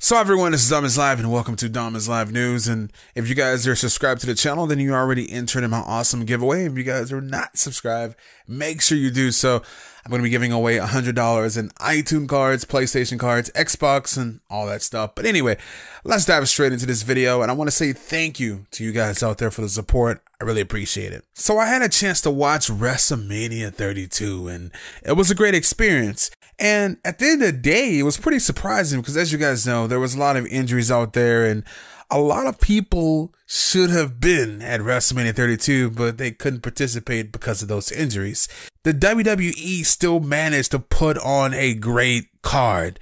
So everyone, this is Dom is Live and welcome to Dom is Live News. And if you guys are subscribed to the channel, then you already entered in my awesome giveaway. If you guys are not subscribed, make sure you do so. I'm going to be giving away $100 in iTunes cards, PlayStation cards, Xbox, and all that stuff. But anyway, let's dive straight into this video. And I want to say thank you to you guys out there for the support. I really appreciate it. So I had a chance to watch WrestleMania 32 and it was a great experience. And at the end of the day, it was pretty surprising because, as you guys know, there was a lot of injuries out there and a lot of people should have been at WrestleMania 32, but they couldn't participate because of those injuries. The WWE still managed to put on a great card.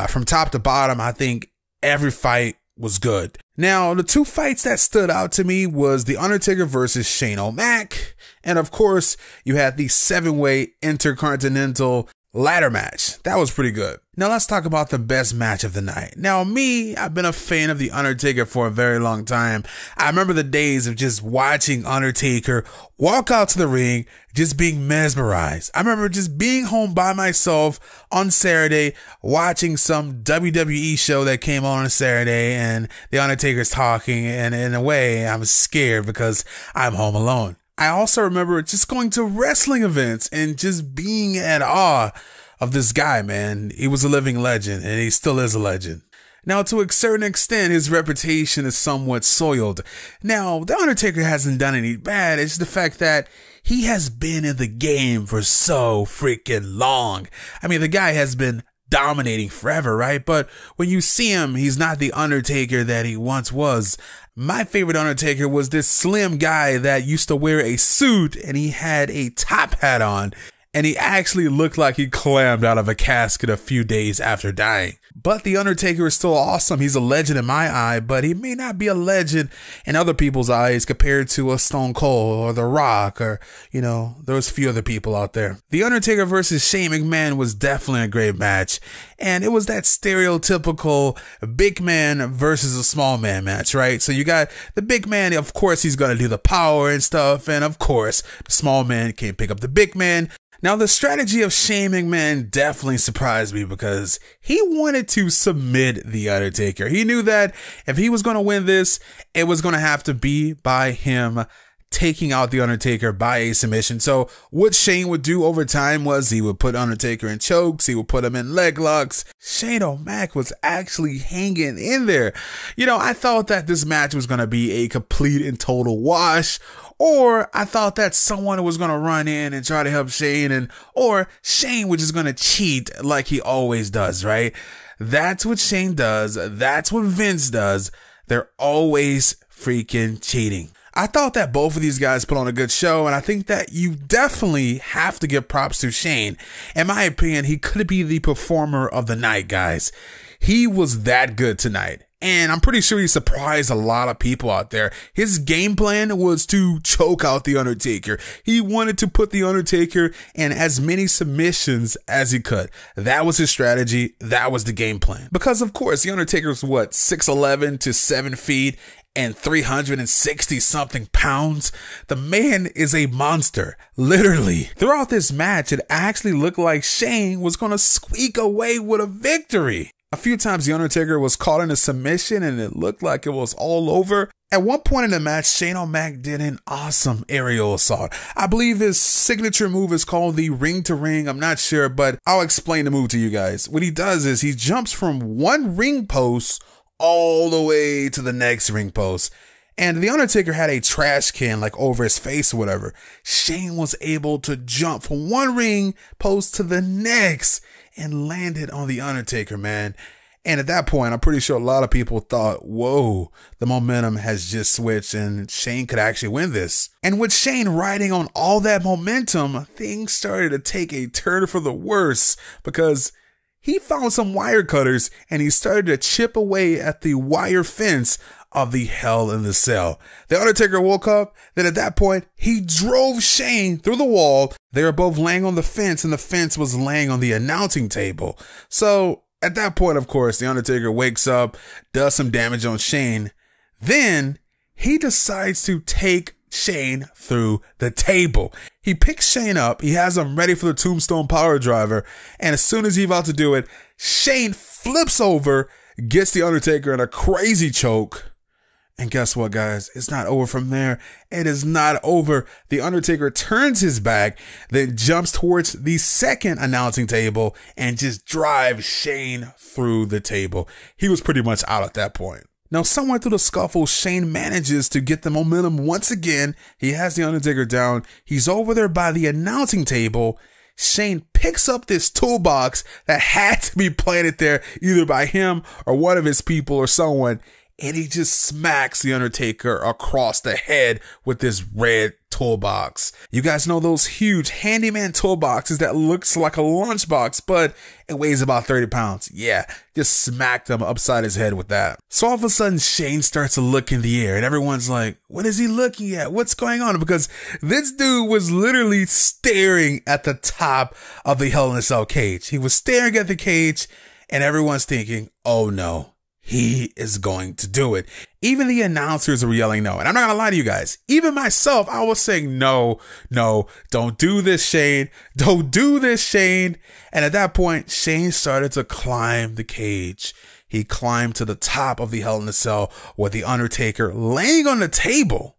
From top to bottom, I think every fight was good. Now, the two fights that stood out to me was The Undertaker versus Shane O'Mac. And of course, you had the 7-way Intercontinental ladder match. That was pretty good. Now let's talk about the best match of the night. Now I've been a fan of The Undertaker for a very long time. I remember the days of just watching Undertaker walk out to the ring, just being mesmerized. I remember just being home by myself on Saturday, watching some WWE show that came on Saturday and The Undertaker's talking, and in a way I'm scared because I'm home alone. I also remember just going to wrestling events and just being in awe of this guy, man. He was a living legend and he still is a legend. Now, to a certain extent, his reputation is somewhat soiled. Now, The Undertaker hasn't done any bad. It's the fact that he has been in the game for so freaking long. I mean, the guy has been dominating forever, right? But when you see him, he's not the Undertaker that he once was. My favorite Undertaker was this slim guy that used to wear a suit and he had a top hat on and he actually looked like he clammed out of a casket a few days after dying. But The Undertaker is still awesome. He's a legend in my eye, but he may not be a legend in other people's eyes compared to a Stone Cold or The Rock or, you know, there's a few other people out there. The Undertaker versus Shane McMahon was definitely a great match. And it was that stereotypical big man versus a small man match, right? So you got the big man, of course, he's going to do the power and stuff. And of course, the small man can't pick up the big man. Now, the strategy of Shane McMahon definitely surprised me because he wanted to submit The Undertaker. He knew that if he was going to win this, it was going to have to be by him taking out The Undertaker by a submission. So what Shane would do over time was he would put Undertaker in chokes. He would put him in leg locks. Shane O'Mac was actually hanging in there. You know, I thought that this match was going to be a complete and total wash. Or I thought that someone was going to run in and try to help Shane, or Shane was just going to cheat like he always does, right? That's what Shane does. That's what Vince does. They're always freaking cheating. I thought that both of these guys put on a good show, and I think that you definitely have to give props to Shane. In my opinion, he could be the performer of the night, guys. He was that good tonight. And I'm pretty sure he surprised a lot of people out there. His game plan was to choke out The Undertaker. He wanted to put The Undertaker in as many submissions as he could. That was his strategy. That was the game plan. Because, of course, The Undertaker's what, 6'11" to 7 feet and 360 something pounds. The man is a monster, literally. Throughout this match, it actually looked like Shane was going to squeak away with a victory. A few times The Undertaker was caught in a submission and it looked like it was all over. At one point in the match, Shane O'Mac did an awesome aerial assault. I believe his signature move is called the ring to ring. I'm not sure, but I'll explain the move to you guys. What he does is he jumps from one ring post all the way to the next ring post. And The Undertaker had a trash can like over his face or whatever. Shane was able to jump from one ring post to the next and landed on The Undertaker, man. And at that point, I'm pretty sure a lot of people thought, whoa, the momentum has just switched and Shane could actually win this. And with Shane riding on all that momentum, things started to take a turn for the worse because he found some wire cutters and he started to chip away at the wire fence of the Hell in the Cell. The Undertaker woke up, then at that point, he drove Shane through the wall. They were both laying on the fence and the fence was laying on the announcing table. So at that point, of course, The Undertaker wakes up, does some damage on Shane. Then he decides to take Shane through the table. He picks Shane up, he has him ready for the Tombstone Power Driver, and as soon as he's about to do it, Shane flips over, gets the Undertaker in a crazy choke. And guess what, guys? It's not over from there. It is not over. The Undertaker turns his back, then jumps towards the second announcing table and just drives Shane through the table. He was pretty much out at that point. Now, somewhere through the scuffle, Shane manages to get the momentum once again. He has the Undertaker down. He's over there by the announcing table. Shane picks up this toolbox that had to be planted there either by him or one of his people or someone. And he just smacks the Undertaker across the head with this red toolbox. You guys know those huge handyman toolboxes that looks like a lunchbox, but it weighs about 30 pounds. Yeah, just smacked him upside his head with that. So all of a sudden, Shane starts to look in the air and everyone's like, what is he looking at? What's going on? Because this dude was literally staring at the top of the Hell in a Cell cage. He was staring at the cage and everyone's thinking, oh no. He is going to do it. Even the announcers were yelling no. And I'm not going to lie to you guys. Even myself, I was saying, no, don't do this, Shane. Don't do this, Shane. And at that point, Shane started to climb the cage. He climbed to the top of the Hell in a Cell with the Undertaker laying on the table.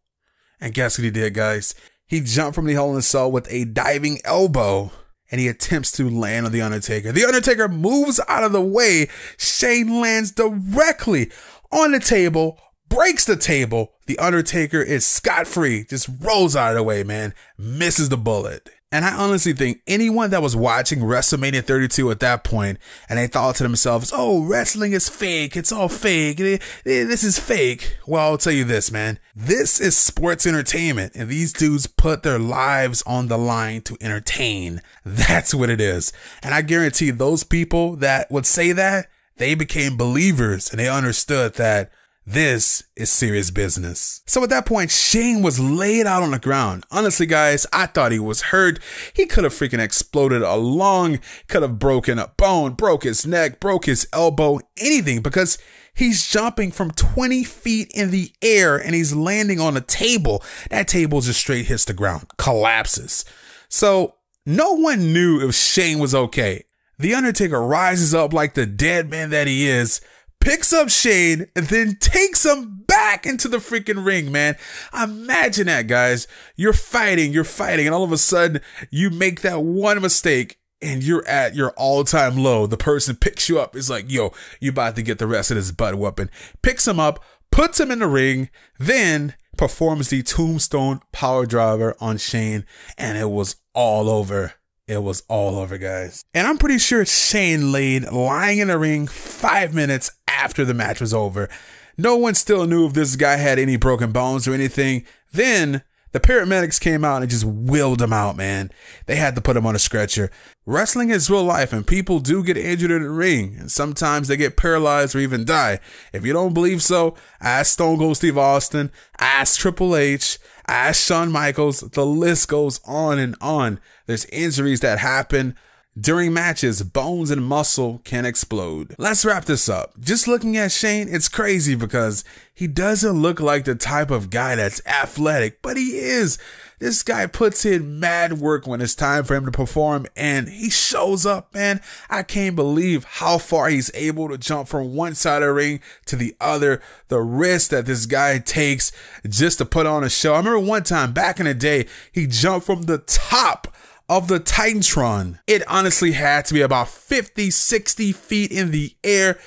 And guess what he did, guys? He jumped from the Hell in a Cell with a diving elbow. And he attempts to land on the Undertaker. The Undertaker moves out of the way. Shane lands directly on the table, breaks the table. The Undertaker is scot-free, just rolls out of the way, man. Misses the bullet. And I honestly think anyone that was watching WrestleMania 32 at that point, and they thought to themselves, oh, wrestling is fake. It's all fake. This is fake. Well, I'll tell you this, man. This is sports entertainment, and these dudes put their lives on the line to entertain. That's what it is. And I guarantee those people that would say that, they became believers, and they understood that this is serious business. So at that point, Shane was laid out on the ground. Honestly, guys, I thought he was hurt. He could have freaking exploded a lung, could have broken a bone, broke his neck, broke his elbow, anything, because he's jumping from 20 feet in the air and he's landing on a table. That table just straight hits the ground, collapses. So no one knew if Shane was okay. The Undertaker rises up like the dead man that he is, picks up Shane, and then takes him back into the freaking ring, man. Imagine that, guys. You're fighting, and all of a sudden, you make that one mistake, and you're at your all-time low. The person picks you up, is like, yo, you about to get the rest of this butt whooping. Picks him up, puts him in the ring, then performs the tombstone power driver on Shane, and it was all over. It was all over, guys. And I'm pretty sure Shane laid lying in the ring 5 minutes after the match was over. No one still knew if this guy had any broken bones or anything. Then the paramedics came out and just wheeled him out, man. They had to put him on a stretcher. Wrestling is real life, and people do get injured in the ring. And sometimes they get paralyzed or even die. If you don't believe so, ask Stone Cold Steve Austin, ask Triple H, ask Shawn Michaels. The list goes on and on. There's injuries that happen during matches. Bones and muscle can explode. Let's wrap this up. Just looking at Shane, it's crazy because he doesn't look like the type of guy that's athletic, but he is. This guy puts in mad work when it's time for him to perform, and he shows up, man. I can't believe how far he's able to jump from one side of the ring to the other. The risk that this guy takes just to put on a show. I remember one time back in the day, he jumped from the top of the Titantron. It honestly had to be about 50, 60 feet in the air.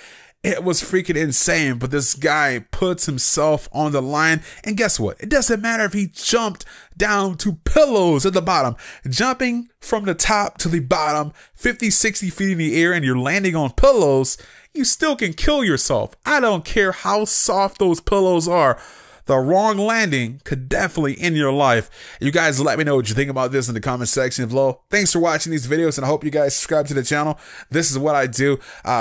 It was freaking insane, but this guy puts himself on the line, and guess what? It doesn't matter if he jumped down to pillows at the bottom. Jumping from the top to the bottom, 50, 60 feet in the air, and you're landing on pillows, you still can kill yourself. I don't care how soft those pillows are. The wrong landing could definitely end your life. You guys let me know what you think about this in the comment section below. Thanks for watching these videos, and I hope you guys subscribe to the channel. This is what I do.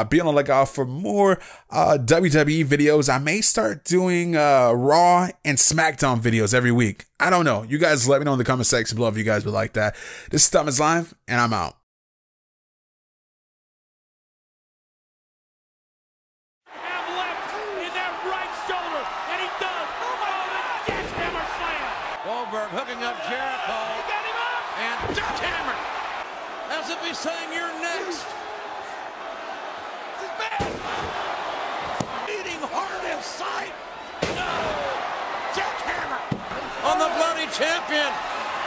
Be on the lookout for more WWE videos. I may start doing Raw and SmackDown videos every week. I don't know. You guys let me know in the comment section below if you guys would like that. This is Thomas Live, and I'm out. Hooking up Jericho. He got him up. And jackhammer. As if he's saying, you're next. This is bad. sight. No. Jackhammer on the bloody champion.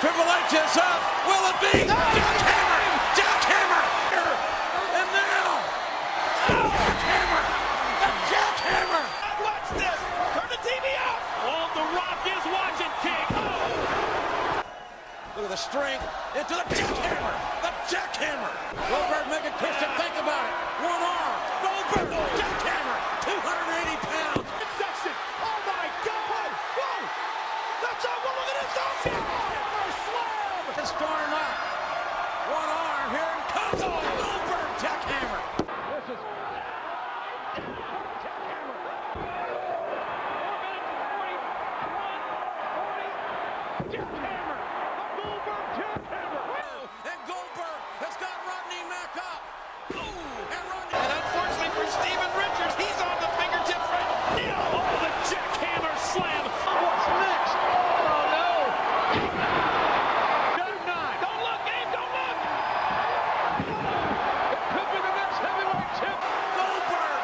Triple H is up. Will it be? Jackhammer. Jackhammer. And now. Jackhammer. The jackhammer. Watch this. Turn the TV off. Oh, The Rock is watching, King. Oh. Look at the strength into the jackhammer. The jackhammer. Goldberg making Christian think about it. One arm. Goldberg. Jackhammer. 280 pounds. Section. Oh my God. Whoa. That's a look at this. Jackhammer slam. It's storm out. One arm. Here it comes. Oh, Goldberg. Jackhammer. This is Jackhammer. Goldberg jackhammer. and Goldberg has got Rodney Mack up. Ooh, and Rodney. And unfortunately for Steven Richards, he's on the fingertips right now. Oh, the jackhammer slam. What's next? Oh, no. Don't nine. Don't look, Gabe. Don't look. It could be the next heavyweight champ. Goldberg.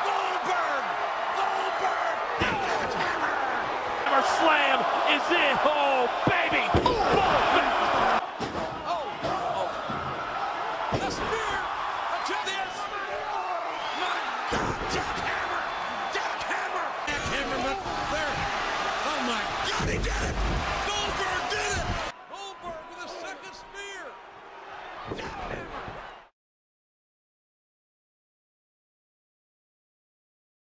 Goldberg. Goldberg. Jackhammer. Hammer slam is it. Oh, baby. The spear. My God. Jackhammer. Jackhammer. Jackhammer. There. Oh, my God. He did it.